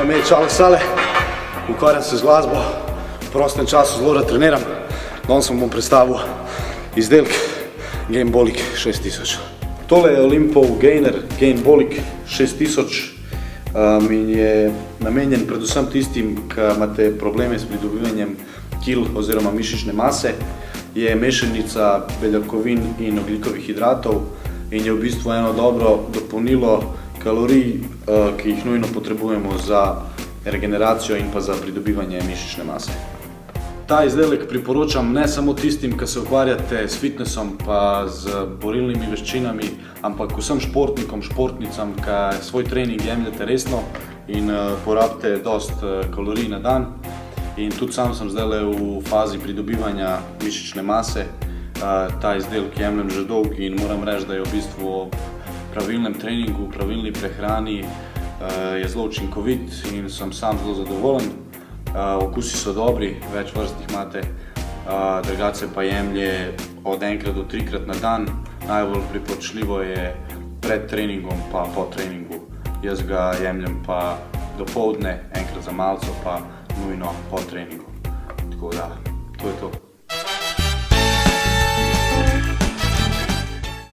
Moje ime je Čale Sale, ukvarjam se z glasbo, v prostem času zelo rad treniram. Danes vam bom predstavil izdelek Gainbolic 6000. Tole je Olympov Gainer Gainbolic 6000 in je namenjen predvsem tistim, ki imate probleme s pridobivanjem kil oziroma mišične mase. Je mešanica beljakovin in ogljikovih hidratov in je v bistvu eno dobro dopolnilo kalorij, ki jih nujno potrebujemo za regeneracijo in pa za pridobivanje mišične mase. Ta izdelek priporočam ne samo tistim, ki se ukvarjate s fitnessom pa z borilnimi veščinami, ampak vsem športnikom, športnicam, ki svoj trening jemljete resno in porabite dosti kalorij na dan. In tudi sam sem zdaj v fazi pridobivanja mišične mase. Ta izdelek jemljem že dolgo in moram reči, da je v bistvu pravilnem treningu, pravilni prehrani je zelo učinkovit in sem sam zelo zadovoljen. Okusi so dobri, več vrst jih imate, drugače pa jemlje od 1 do 3 na dan. Najbolj priporočljivo je pred treningom pa po treningu. Jaz ga jemljem pa dopoldne, enkrat za malico pa nujno po treningu. Tako da, to je to.